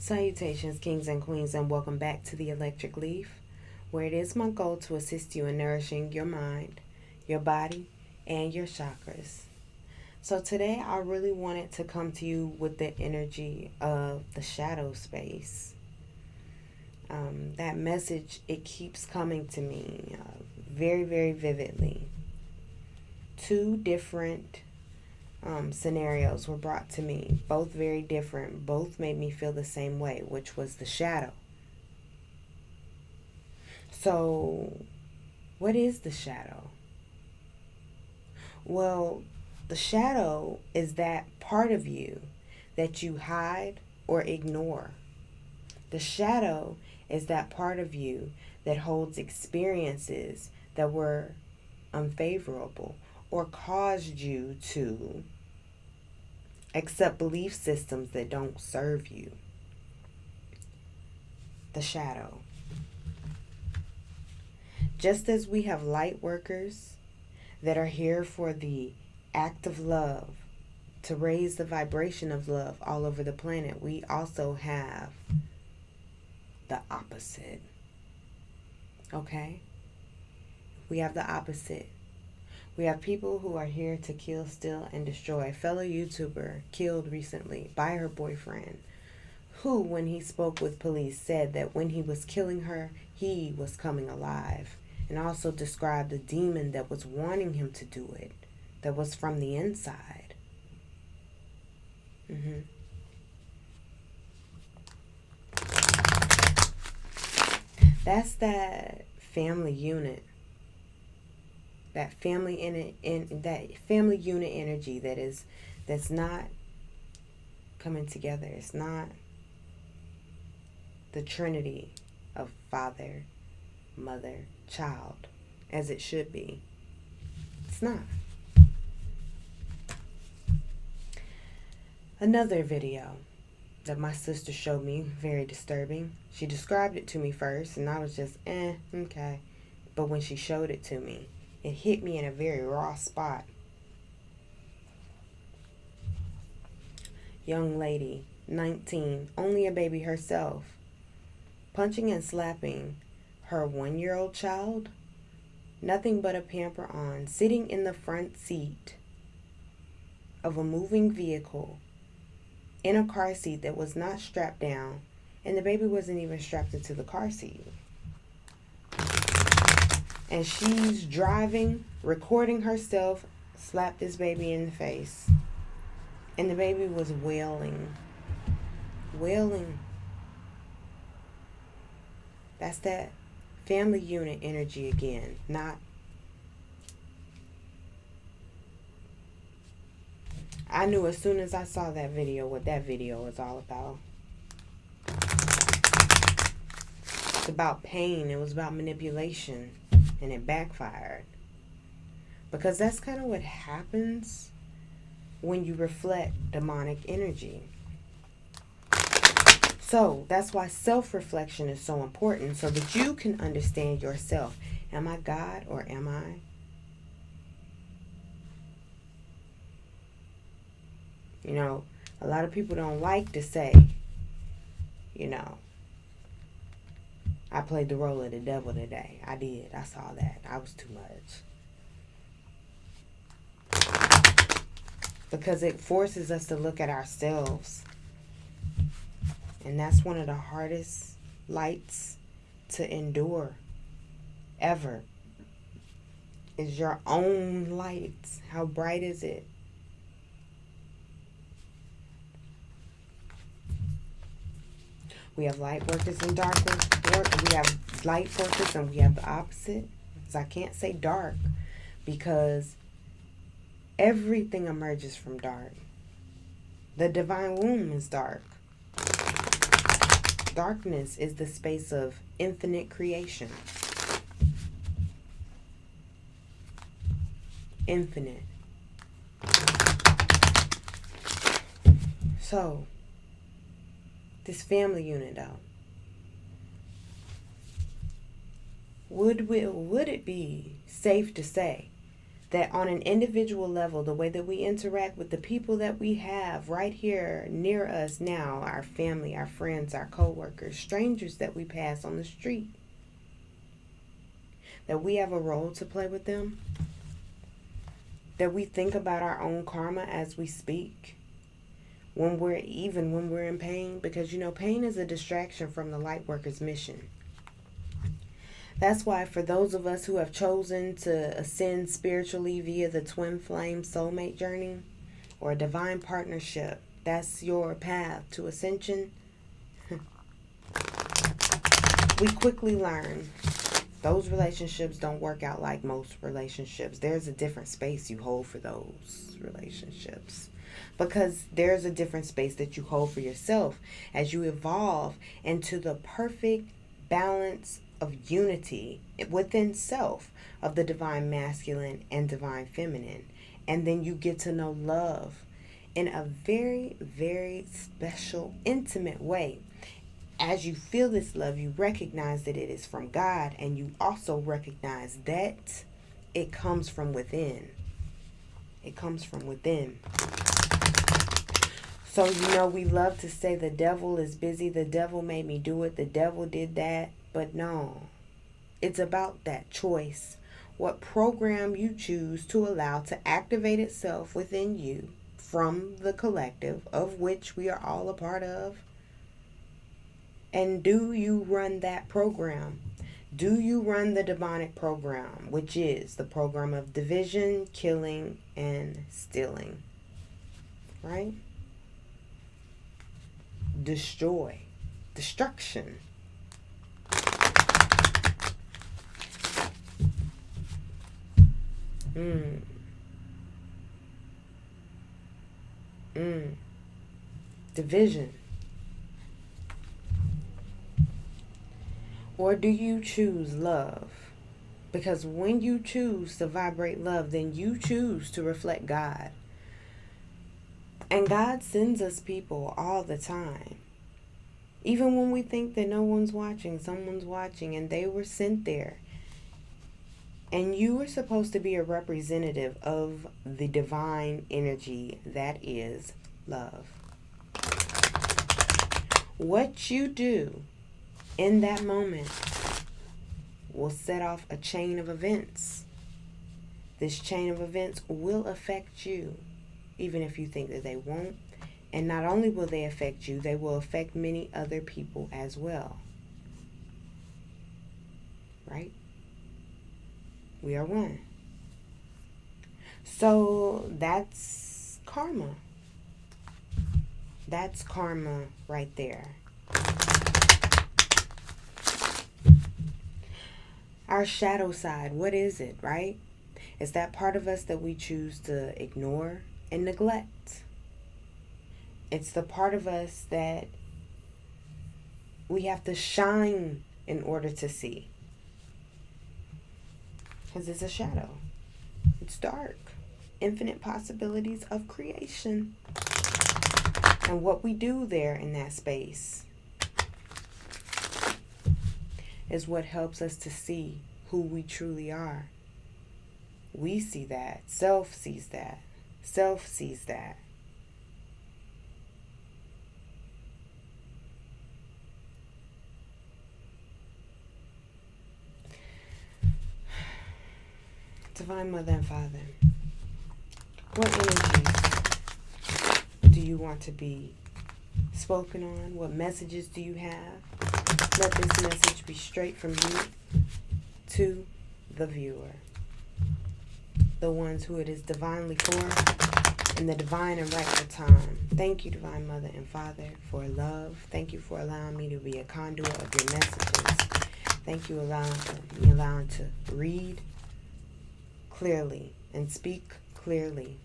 Salutations, kings and queens, and welcome back to the Electric Leaf, where it is my goal to assist you in nourishing your mind, your body, and your chakras. So today I really wanted to come to you with the energy of the shadow space. That message, it keeps coming to me very, very vividly. Two different scenarios were brought to me, both very different. Both made me feel the same way, which was the shadow. So, what is the shadow? Well, the shadow is that part of you that you hide or ignore. The shadow is that part of you that holds experiences that were unfavorable or caused you to accept belief systems that don't serve you. The shadow. Just as we have light workers that are here for the act of love, to raise the vibration of love all over the planet, we also have the opposite. Okay? We have the opposite. We have people who are here to kill, steal, and destroy. A fellow YouTuber killed recently by her boyfriend, who, when he spoke with police, said that when he was killing her, he was coming alive, and also described a demon that was wanting him to do it, that was from the inside. That's that family unit. That family that family unit energy that's not coming together. It's not the trinity of father, mother, child as it should be. It's not. Another video that my sister showed me, very disturbing. She described it to me first and I was just okay. But when she showed it to me, it hit me in a very raw spot. Young lady, 19, only a baby herself, punching and slapping her 1-year-old child, nothing but a pamper on, sitting in the front seat of a moving vehicle in a car seat that was not strapped down, and the baby wasn't even strapped into the car seat. And she's driving, recording herself, slapped this baby in the face. And the baby was wailing. Wailing. That's that family unit energy again. Not. I knew as soon as I saw that video what that video was all about. It's about pain. It was about manipulation. And it backfired. Because that's kind of what happens when you reflect demonic energy. So that's why self-reflection is so important, so that you can understand yourself. Am I God or am I? You know, a lot of people don't like to say, you know, I played the role of the devil today. I did. I saw that. I was too much. Because it forces us to look at ourselves. And that's one of the hardest lights to endure ever. Is your own light. How bright is it? We have light workers and dark workers. We have light workers and we have the opposite. So I can't say dark because everything emerges from dark. The divine womb is dark. Darkness is the space of infinite creation. Infinite. So, this family unit though. Would it be safe to say that on an individual level, the way that we interact with the people that we have right here near us now, our family, our friends, our co-workers, strangers that we pass on the street, that we have a role to play with them, that we think about our own karma as we speak, when we're in pain, because pain is a distraction from the light worker's mission. That's why for those of us who have chosen to ascend spiritually via the twin flame soulmate journey or a divine partnership, that's your path to ascension, we quickly learn those relationships don't work out like most relationships. There's a different space you hold for those relationships, because there's a different space that you hold for yourself as you evolve into the perfect balance of unity within self of the divine masculine and divine feminine. And then you get to know love in a very, very special, intimate way. As you feel this love, you recognize that it is from God, and you also recognize that it comes from within. It comes from within. So, we love to say the devil is busy, the devil made me do it, the devil did that. But no, it's about that choice. What program you choose to allow to activate itself within you from the collective, of which we are all a part of. And do you run that program? Do you run the demonic program, which is the program of division, killing, and stealing? Right? Destroy. Destruction. Division. Or do you choose love? Because when you choose to vibrate love, then you choose to reflect God. And God sends us people all the time. Even when we think that no one's watching, someone's watching, and they were sent there. And you were supposed to be a representative of the divine energy that is love. What you do in that moment will set off a chain of events. This chain of events will affect you, even if you think that they won't. And not only will they affect you, they will affect many other people as well. Right? We are one. So that's karma. That's karma right there. Our shadow side, what is it, right? It's that part of us that we choose to ignore and neglect. It's the part of us that we have to shine in order to see. Because it's a shadow. It's dark. Infinite possibilities of creation. And what we do there in that space is what helps us to see who we truly are. We see that. Self sees that. Self sees that. Divine Mother and Father, what energies do you want to be spoken on? What messages do you have? Let this message be straight from you to the viewer. The ones who it is divinely for, in the divine and rightful time. Thank you, Divine Mother and Father, for love. Thank you for allowing me to be a conduit of your messages. Thank you for me allowing to read clearly and speak clearly.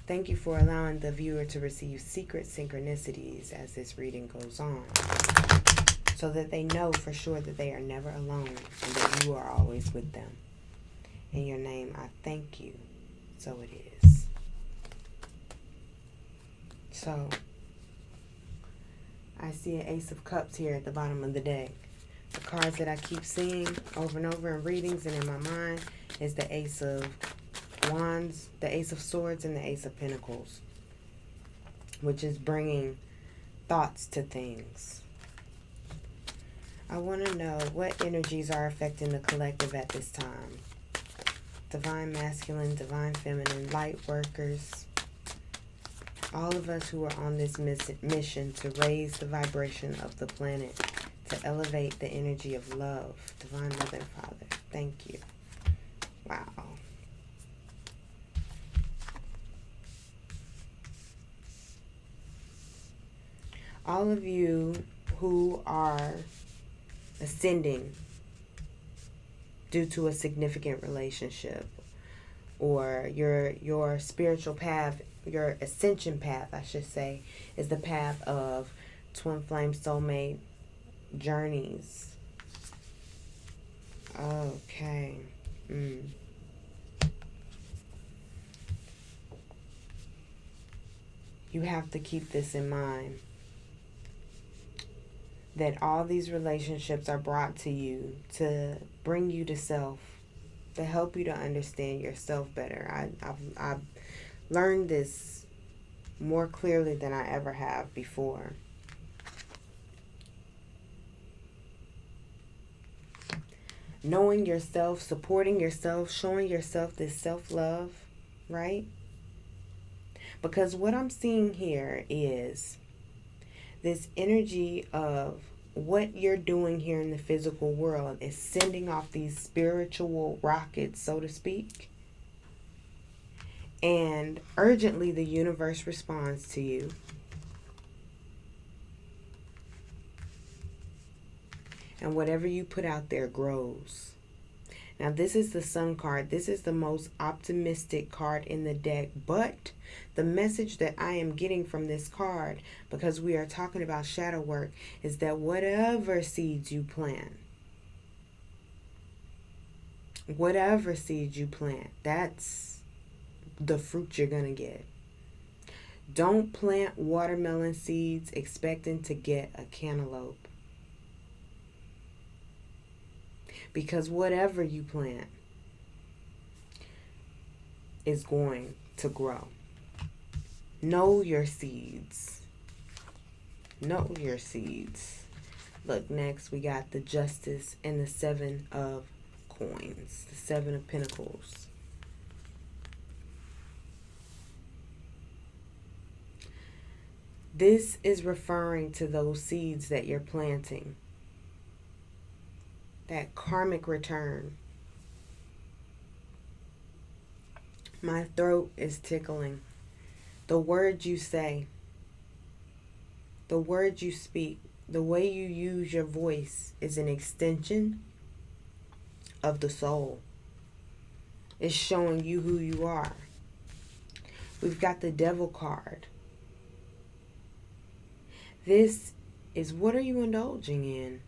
Thank you for allowing the viewer to receive secret synchronicities as this reading goes on, so that they know for sure that they are never alone and that you are always with them. In your name, I thank you. So it is. So, I see an Ace of Cups here at the bottom of the deck. The cards that I keep seeing over and over in readings and in my mind is the Ace of Wands, the Ace of Swords, and the Ace of Pinnacles, which is bringing thoughts to things. I want to know what energies are affecting the collective at this time. Divine Masculine, Divine Feminine, Light Workers. All of us who are on this mission to raise the vibration of the planet, to elevate the energy of love. Divine Mother and Father, thank you. Wow. All of you who are ascending due to a significant relationship, or your spiritual path, your ascension path, I should say, is the path of twin flame soulmate journeys. Okay. You have to keep this in mind, that all these relationships are brought to you to bring you to self, to help you to understand yourself better. I've learned this more clearly than I ever have before. Knowing yourself, supporting yourself, showing yourself this self-love, right? Because what I'm seeing here is this energy of what you're doing here in the physical world is sending off these spiritual rockets, so to speak. And urgently the universe responds to you. And whatever you put out there grows. Now this is the Sun card. This is the most optimistic card in the deck. But the message that I am getting from this card, because we are talking about shadow work, is that whatever seeds you plant, that's the fruit you're going to get. Don't plant watermelon seeds expecting to get a cantaloupe. Because whatever you plant is going to grow. Know your seeds. Know your seeds. Look, next we got the Justice and the Seven of Coins. The Seven of Pentacles. This is referring to those seeds that you're planting. That karmic return. My throat is tickling. The words you say, the words you speak, the way you use your voice is an extension of the soul. It's showing you who you are. We've got the Devil card. This is, what are you indulging in?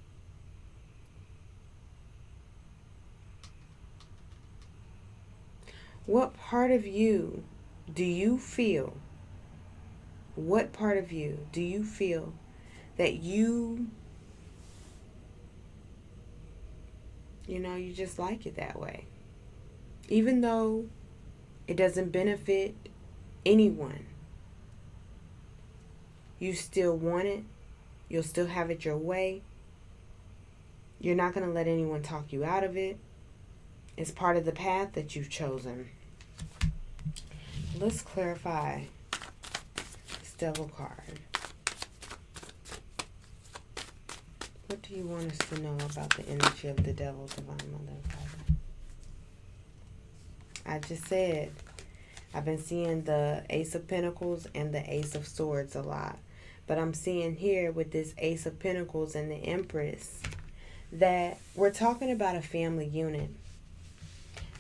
What part of you do you feel? What part of you do you feel that you just like it that way? Even though it doesn't benefit anyone, you still want it. You'll still have it your way. You're not going to let anyone talk you out of it. It's part of the path that you've chosen. Let's clarify this Devil card. What do you want us to know about the energy of the Devil, Divine Mother and Father? I just said, I've been seeing the Ace of Pentacles and the Ace of Swords a lot. But I'm seeing here with this Ace of Pentacles and the Empress that we're talking about a family unit.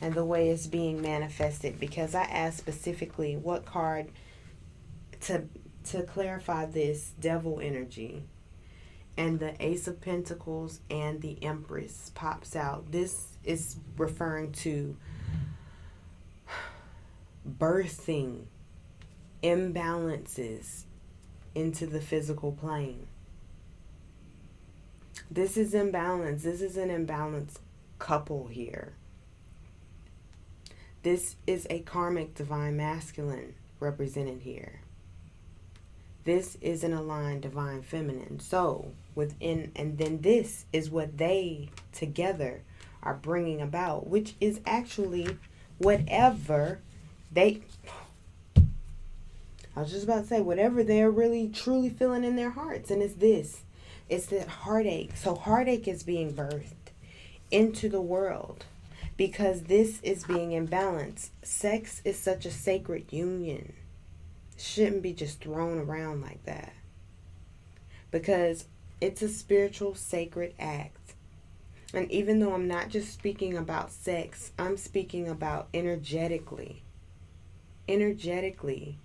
And the way it's being manifested, because I asked specifically what card to clarify this Devil energy, and the Ace of Pentacles and the Empress pops out. This is referring to birthing imbalances into the physical plane. This is imbalance. This is an imbalanced couple here. This is a karmic divine masculine represented here. This is an aligned divine feminine. So within, and then this is what they together are bringing about, which is actually whatever they, I was just about to say, whatever they're really truly feeling in their hearts. And it's this. It's that heartache. So heartache is being birthed into the world because this is being imbalanced. Sex is such a sacred union. It shouldn't be just thrown around like that. Because it's a spiritual, sacred act. And even though I'm not just speaking about sex, I'm speaking about energetically. Energetically.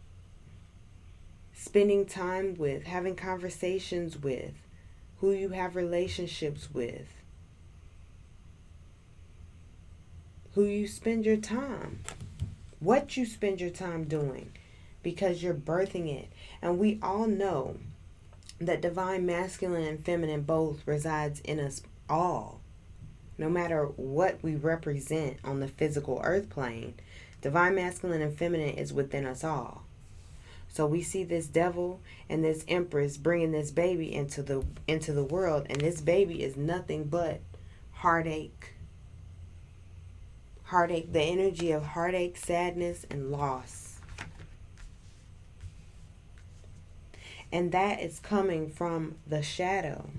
Spending time with, having conversations with, who you have relationships with, who you spend your time, what you spend your time doing, because you're birthing it. And we all know that divine masculine and feminine both resides in us all. No matter what we represent on the physical earth plane, divine masculine and feminine is within us all. So we see this devil and this empress bringing this baby into the world, and this baby is nothing but heartache. Heartache, the energy of heartache, sadness, and loss. And that is coming from the shadow.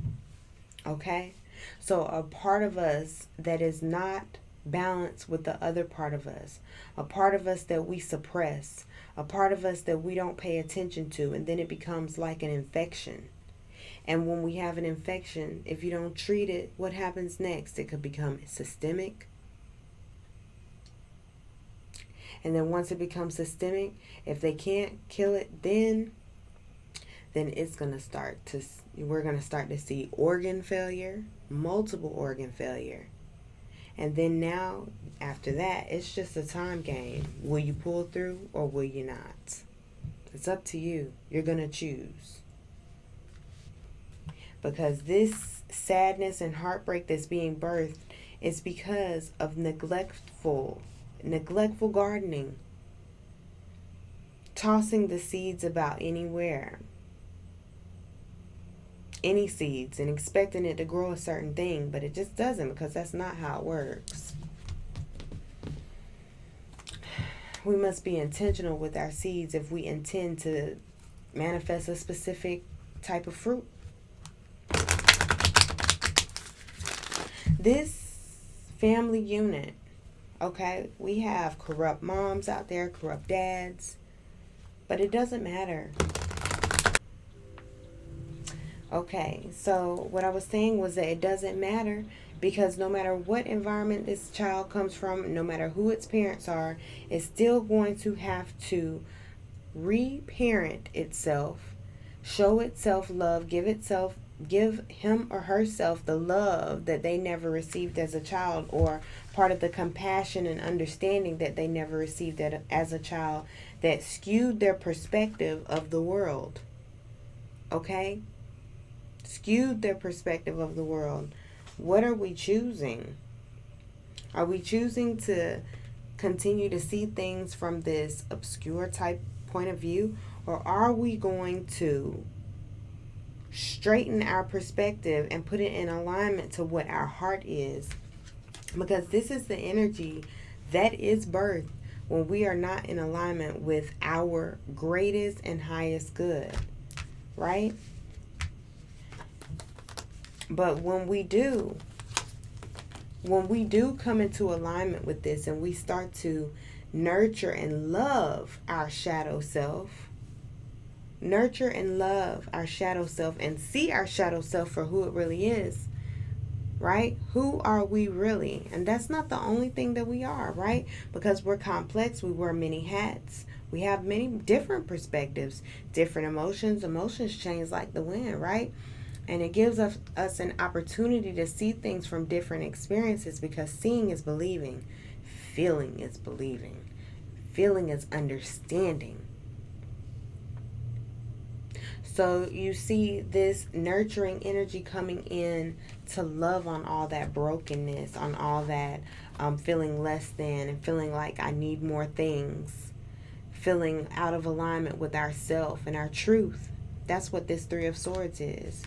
Okay? So a part of us that is not balanced with the other part of us, a part of us that we suppress, a part of us that we don't pay attention to, and then it becomes like an infection. And when we have an infection, if you don't treat it, what happens next? It could become systemic. And then once it becomes systemic, if they can't kill it, then it's going to start to, we're going to start to see organ failure, multiple organ failure. And then now, after that, it's just a time game. Will you pull through or will you not? It's up to you. You're going to choose. Because this sadness and heartbreak that's being birthed is because of neglectful gardening. Tossing the seeds about anywhere. Any seeds and expecting it to grow a certain thing, but it just doesn't, because that's not how it works. We must be intentional with our seeds if we intend to manifest a specific type of fruit. This family unit, okay, we have corrupt moms out there, corrupt dads, but it doesn't matter. Okay, so what I was saying was that it doesn't matter, because no matter what environment this child comes from, no matter who its parents are, it's still going to have to reparent itself, show itself love, give him or herself the love that they never received as a child, or part of the compassion and understanding that they never received as a child, that skewed their perspective of the world. Okay? Skewed their perspective of the world. What are we choosing? Are we choosing to continue to see things from this obscure type point of view, or are we going to straighten our perspective and put it in alignment to what our heart is? Because this is the energy that is birth when we are not in alignment with our greatest and highest good, right? But when we do come into alignment with this, and we start to nurture and love our shadow self, and see our shadow self for who it really is, right? Who are we really? And that's not the only thing that we are, right? Because we're complex, we wear many hats. We have many different perspectives, different emotions. Emotions change like the wind, right? And it gives us an opportunity to see things from different experiences, because seeing is believing. Feeling is believing. Feeling is understanding. So you see this nurturing energy coming in to love on all that brokenness, on all that feeling less than and feeling like I need more things, feeling out of alignment with ourself and our truth. That's what this Three of Swords is.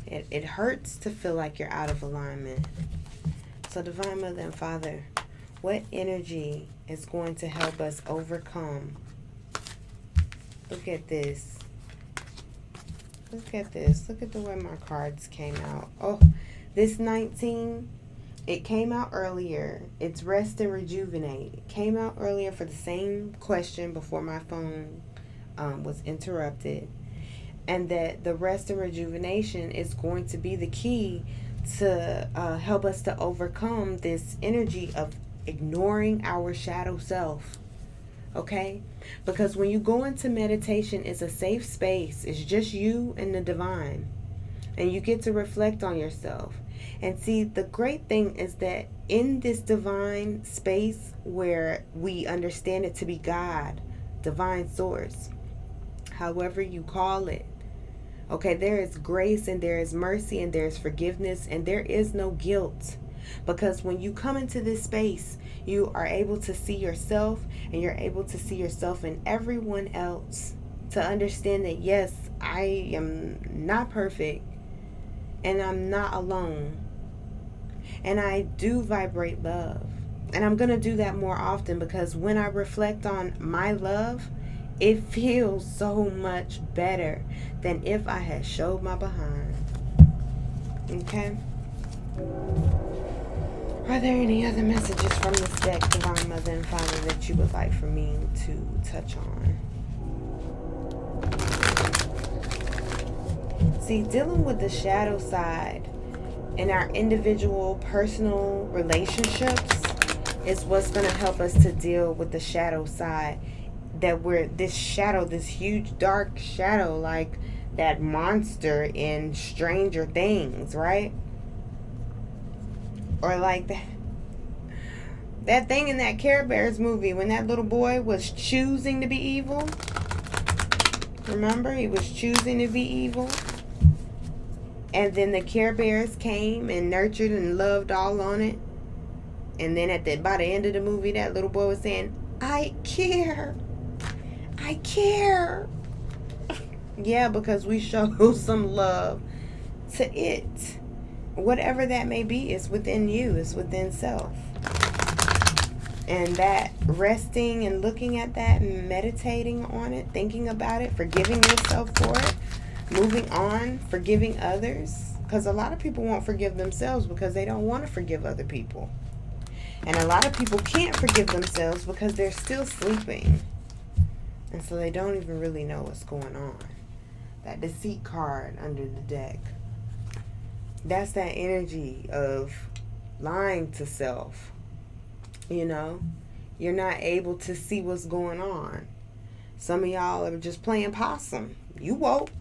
It hurts to feel like you're out of alignment. So Divine Mother and Father, what energy is going to help us overcome? Look at this. Look at this. Look at the way my cards came out. Oh, this 19, it came out earlier. It's rest and rejuvenate. It came out earlier for the same question before my phone was interrupted. And that the rest and rejuvenation is going to be the key to help us to overcome this energy of ignoring our shadow self. Okay? Because when you go into meditation, it's a safe space. It's just you and the divine. And you get to reflect on yourself. And see, the great thing is that in this divine space where we understand it to be God, divine source, however you call it, okay, there is grace and there is mercy and there is forgiveness and there is no guilt. Because when you come into this space, you are able to see yourself and you're able to see yourself in everyone else. To understand that, yes, I am not perfect and I'm not alone. And I do vibrate love. And I'm going to do that more often because when I reflect on my love, it feels so much better than if I had showed my behind. Okay? Are there any other messages from this deck, Divine Mother and Father, that you would like for me to touch on? See, dealing with the shadow side in our individual personal relationships is what's going to help us to deal with the shadow side. That we're this shadow, this huge dark shadow, like that monster in Stranger Things, right? Or like that thing in that Care Bears movie when that little boy was choosing to be evil. Remember, he was choosing to be evil. And then the Care Bears came and nurtured and loved all on it. And then by the end of the movie, that little boy was saying, I care. I care. Yeah, because we show some love to it. Whatever that may be, it's within you. It's within self. And that resting and looking at that and meditating on it, thinking about it, forgiving yourself for it, moving on, forgiving others. Because a lot of people won't forgive themselves because they don't want to forgive other people. And a lot of people can't forgive themselves because they're still sleeping. And so they don't even really know what's going on. That Deceit card under the deck. That's that energy of lying to self. You know? You're not able to see what's going on. Some of y'all are just playing possum. You woke.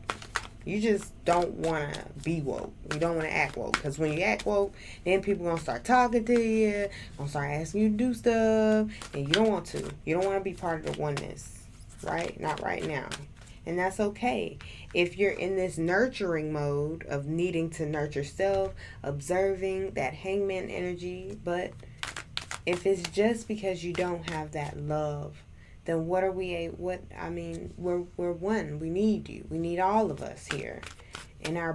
You just don't want to be woke. You don't want to act woke. Because when you act woke, then people going to start talking to you. Going to start asking you to do stuff. And you don't want to. You don't want to be part of the oneness. Right? Not right now. And that's okay. If you're in this nurturing mode of needing to nurture self, observing that hangman energy, but if it's just because you don't have that love, then what are we? We're one. We need you. We need all of us here, in our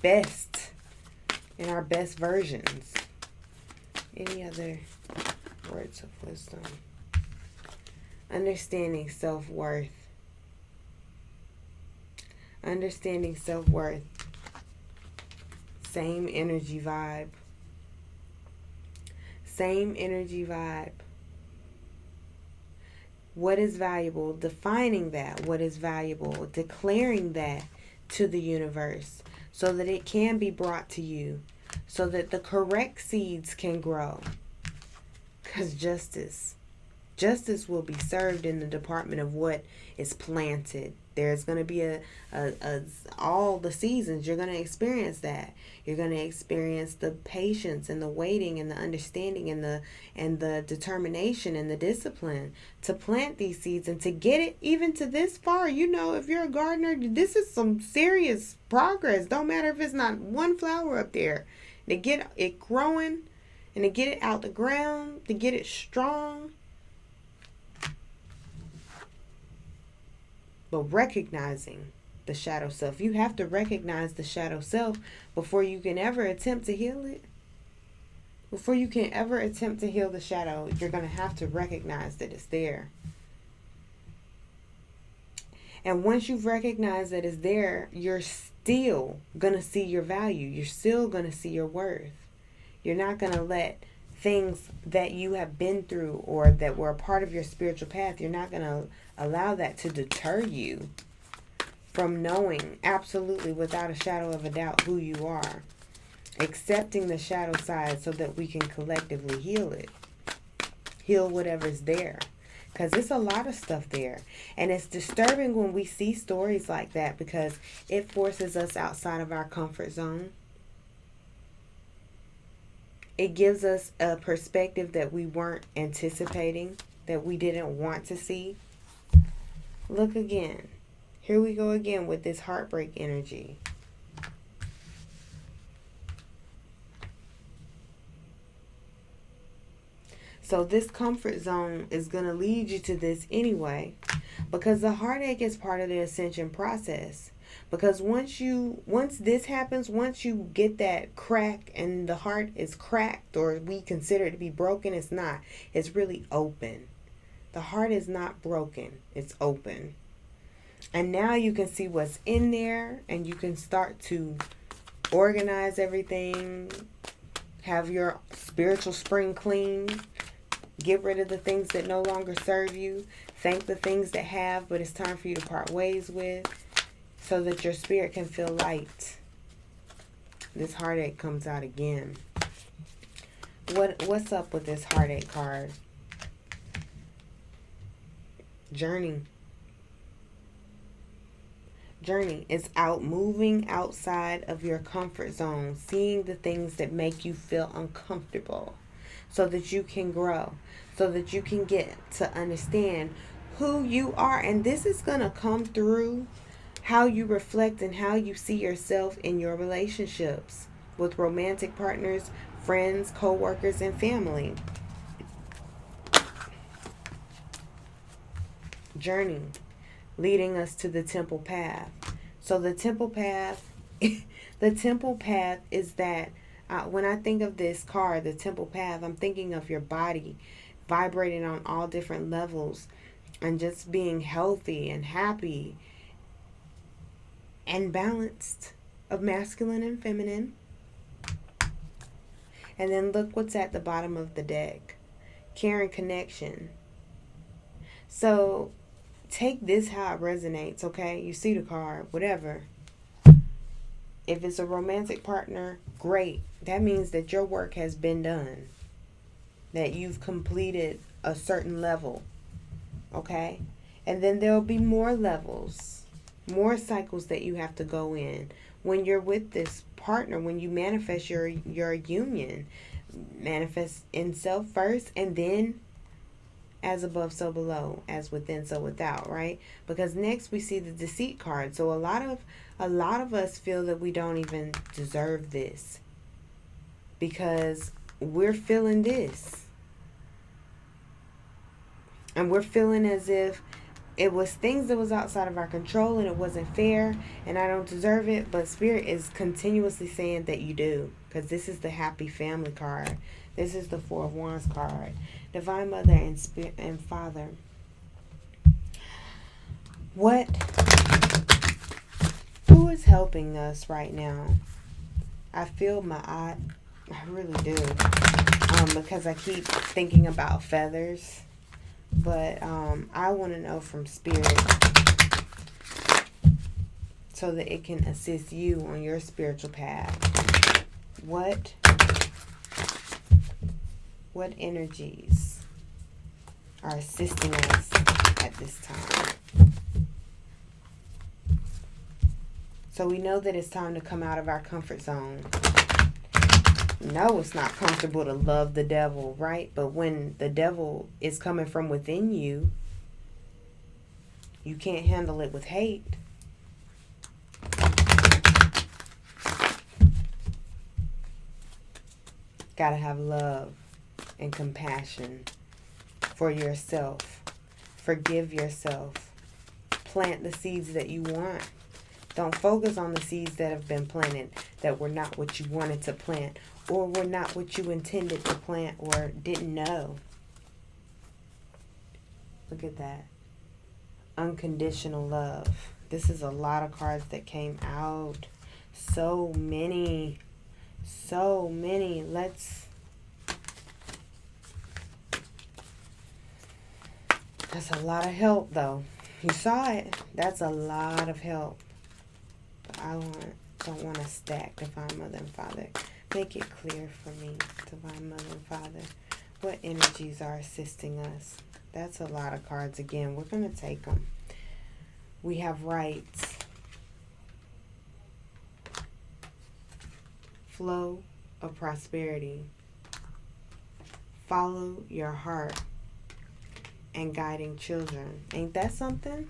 best versions. Any other words of wisdom? Understanding self-worth. Understanding self-worth. Same energy vibe. Same energy vibe. What is valuable? Defining that. What is valuable? Declaring that to the universe so that it can be brought to you. So that the correct seeds can grow. Because justice will be served in the department of what is planted. There's going to be all the seasons. You're going to experience that. You're going to experience the patience and the waiting and the understanding and the determination and the discipline to plant these seeds and to get it even to this far. You know, if you're a gardener, this is some serious progress. Don't matter if it's not one flower up there. To get it growing and to get it out the ground, to get it strong. But recognizing the shadow self. You have to recognize the shadow self before you can ever attempt to heal it. Before you can ever attempt to heal the shadow, you're going to have to recognize that it's there. And once you've recognized that it's there, you're still going to see your value. You're still going to see your worth. You're not going to let things that you have been through or that were a part of your spiritual path, you're not going to allow that to deter you from knowing absolutely without a shadow of a doubt who you are. Accepting the shadow side so that we can collectively heal it. Heal whatever's there. Because it's a lot of stuff there. And it's disturbing when we see stories like that because it forces us outside of our comfort zone. It gives us a perspective that we weren't anticipating, that we didn't want to see. Look again. Here we go again with this heartbreak energy. So this comfort zone is going to lead you to this anyway, because the heartache is part of the ascension process. Because once this happens, once you get that crack and the heart is cracked, or we consider it to be broken, it's not. It's really open. The heart is not broken. It's open. And now you can see what's in there, and you can start to organize everything, have your spiritual spring clean, get rid of the things that no longer serve you, thank the things that have, but it's time for you to part ways with, so that your spirit can feel light. This heartache comes out again. What's up with this heartache card? Journey. Journey is out, moving outside of your comfort zone, seeing the things that make you feel uncomfortable, so that you can grow, so that you can get to understand who you are. And this is going to come through how you reflect and how you see yourself in your relationships with romantic partners, friends, co-workers, and family. Journey, leading us to the temple path. So the temple path, the temple path is that when I think of this card, the temple path, I'm thinking of your body vibrating on all different levels and just being healthy and happy and balanced of masculine and feminine. And then look what's at the bottom of the deck. Care and connection. So take this how it resonates, okay? You see the card, whatever. If it's a romantic partner, great. That means that your work has been done. That you've completed a certain level, okay? And then there'll be more levels, more cycles that you have to go in. When you're with this partner, when you manifest your union, manifest in self first, and then as above, so below, as within, so without, right? Because next we see the Deceit card. So a lot of us feel that we don't even deserve this because we're feeling this. And we're feeling as if it was things that was outside of our control and it wasn't fair and I don't deserve it. But Spirit is continuously saying that you do, because this is the Happy Family card. This is the Four of Wands card. Divine Mother and Spirit and Father. Who is helping us right now? I feel I really do. Because I keep thinking about feathers. But I want to know from Spirit so that it can assist you on your spiritual path. What energies are assisting us at this time? So we know that it's time to come out of our comfort zone. No, it's not comfortable to love the devil, right? But when the devil is coming from within you, you can't handle it with hate. Gotta have love and compassion for yourself. Forgive yourself. Plant the seeds that you want. Don't focus on the seeds that have been planted that were not what you wanted to plant, or were not what you intended to plant, or didn't know. Look at that. Unconditional love. This is a lot of cards that came out. So many. So many. That's a lot of help, though. You saw it. That's a lot of help. But I don't want to stack Divine Mother and Father. Make it clear for me, Divine Mother and Father, what energies are assisting us. That's a lot of cards. Again, we're going to take them. We have rights. Flow of prosperity. Follow your heart. And guiding children. Ain't that something?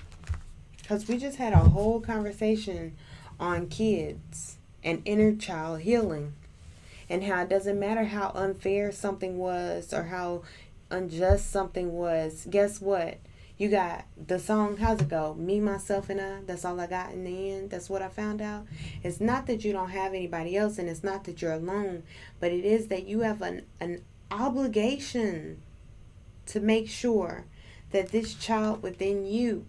Because we just had a whole conversation on kids and inner child healing. And how it doesn't matter how unfair something was or how unjust something was. Guess what? You got the song, how's it go? Me, myself, and I. That's all I got in the end. That's what I found out. It's not that you don't have anybody else, and it's not that you're alone. But it is that you have an obligation to make sure that this child within you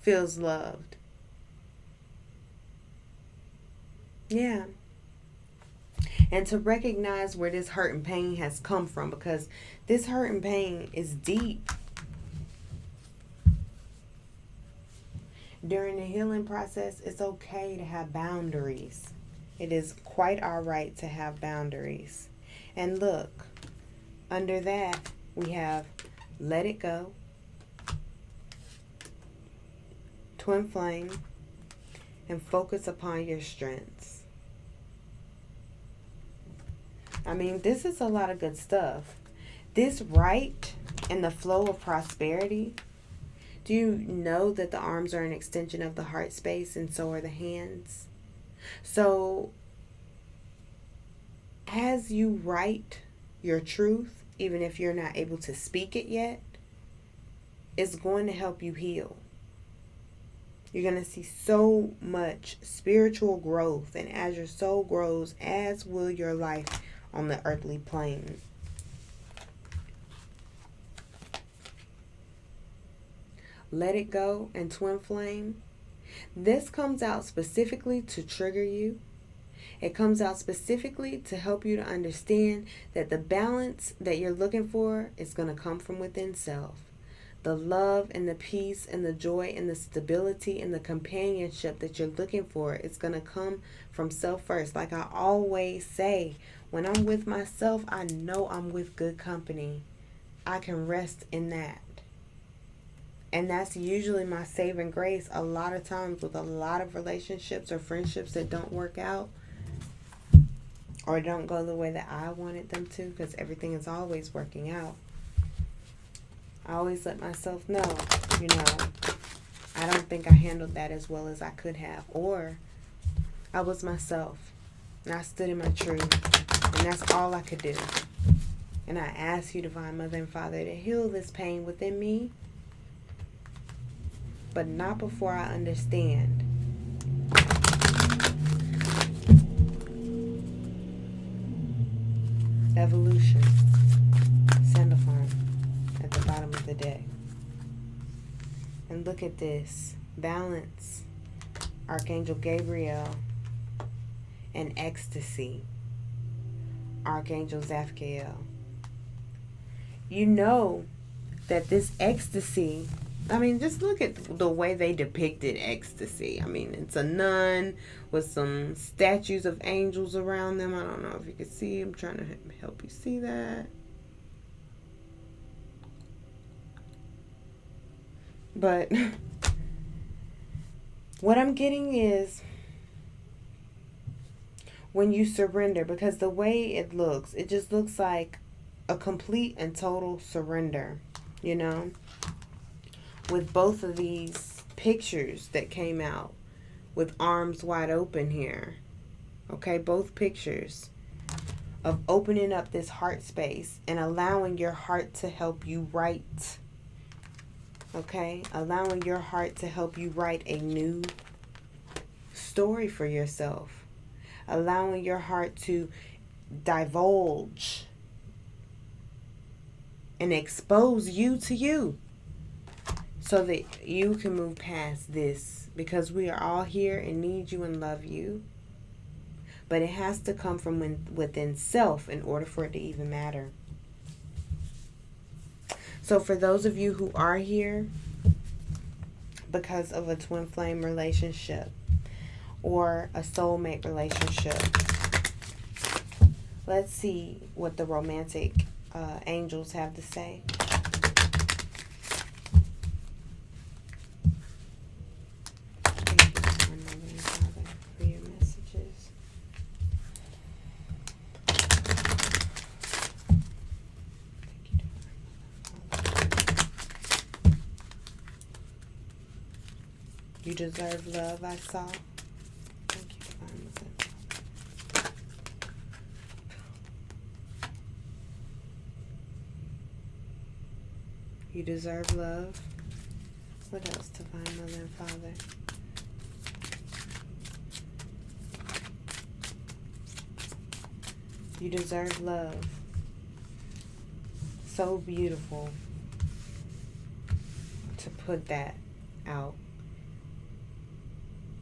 feels loved. Yeah. And to recognize where this hurt and pain has come from, because this hurt and pain is deep. During the healing process, it's okay to have boundaries. It is quite all right to have boundaries. And look, under that, we have let it go, twin flame, and focus upon your strengths. I mean, this is a lot of good stuff. This right and the flow of prosperity. Do you know that the arms are an extension of the heart space, and so are the hands? So as you write your truth, even if you're not able to speak it yet, it's going to help you heal. You're going to see so much spiritual growth, and as your soul grows, as will your life on the earthly plane. Let it go and twin flame. This comes out specifically to trigger you. It comes out specifically to help you to understand that the balance that you're looking for is going to come from within self. The love and the peace and the joy and the stability and the companionship that you're looking for is going to come from self first. Like I always say, when I'm with myself, I know I'm with good company. I can rest in that. And that's usually my saving grace a lot of times with a lot of relationships or friendships that don't work out or don't go the way that I wanted them to, because everything is always working out. I always let myself know, I don't think I handled that as well as I could have, or I was myself and I stood in my truth, and that's all I could do. And I ask you, Divine Mother and Father, to heal this pain within me, but not before I understand. Evolution. Sandalphon at the bottom of the deck. And look at this. Balance. Archangel Gabriel. And ecstasy. Archangel Zaphael. You know that this ecstasy, just look at the way they depicted ecstasy. It's a nun with some statues of angels around them. I don't know if you can see. I'm trying to help you see that. But What I'm getting is when you surrender, because the way it just looks like a complete and total surrender, you know, with both of these pictures that came out with arms wide open here. Okay, both pictures of opening up this heart space and allowing your heart to help you write. Okay, allowing your heart to help you write a new story for yourself. Allowing your heart to divulge and expose you to you so that you can move past this, because we are all here and need you and love you. But it has to come from within self in order for it to even matter. So for those of you who are here because of a twin flame relationship or a soulmate relationship, let's see what the romantic angels have to say. You deserve love, I saw. Thank you, Divine Mother. You deserve love. What else, Divine Mother and Father? You deserve love. So beautiful to put that out.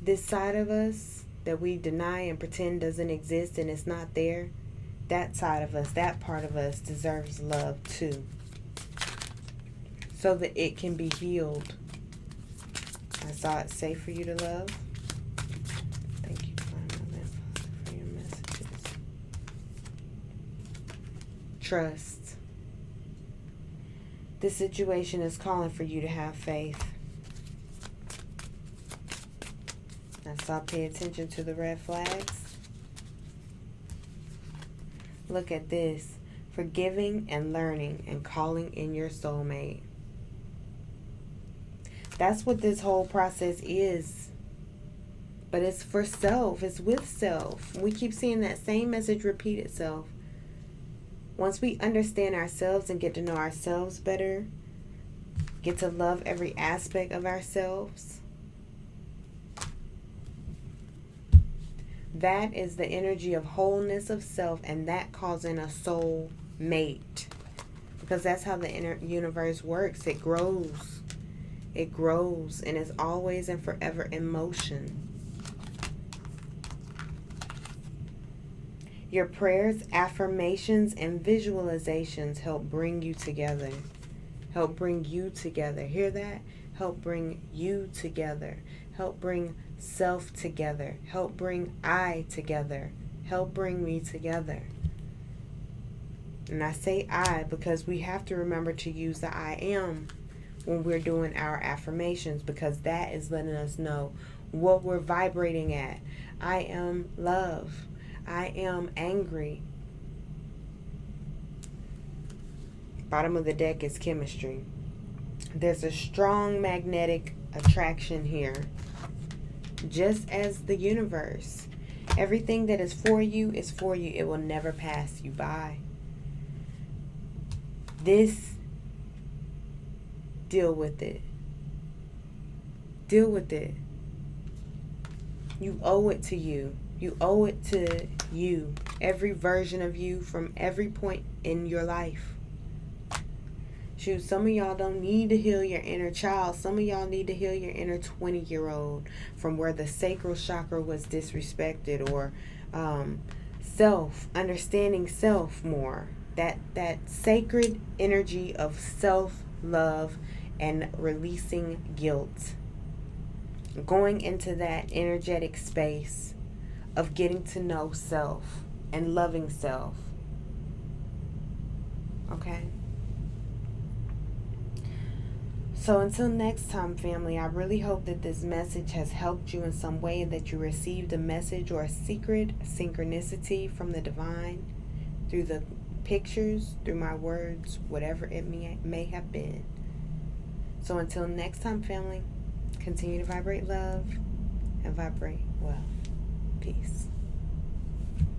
This side of us that we deny and pretend doesn't exist and it's not there, that side of us, that part of us deserves love too, so that it can be healed. I saw it safe for you to love. Thank you, Father, for your messages. Trust. This situation is calling for you to have faith. I saw pay attention to the red flags. Look at this. Forgiving and learning and calling in your soulmate. That's what this whole process is. But it's for self. It's with self. We keep seeing that same message repeat itself. Once we understand ourselves and get to know ourselves better, get to love every aspect of ourselves, that is the energy of wholeness of self, and that calls in a soul mate. Because that's how the inner universe works. It grows. It grows and is always and forever in motion. Your prayers, affirmations, and visualizations help bring you together. Help bring you together. Hear that? Help bring you together. Help bring self together. Help bring I together. Help bring me together. And I say I because we have to remember to use the I am when we're doing our affirmations, because that is letting us know what we're vibrating at. I am love. I am angry. Bottom of the deck is chemistry. There's a strong magnetic attraction here. Just as the universe. Everything that is for you is for you. It will never pass you by. This, deal with it. Deal with it. You owe it to you. You owe it to you. Every version of you from every point in your life. Shoot, some of y'all don't need to heal your inner child. Some of y'all need to heal your inner 20-year-old from where the sacral chakra was disrespected, or understanding self more. That sacred energy of self-love and releasing guilt. Going into that energetic space of getting to know self and loving self. Okay? So until next time, family, I really hope that this message has helped you in some way, that you received a message or a secret synchronicity from the divine through the pictures, through my words, whatever it may have been. So until next time, family, continue to vibrate love and vibrate well. Peace.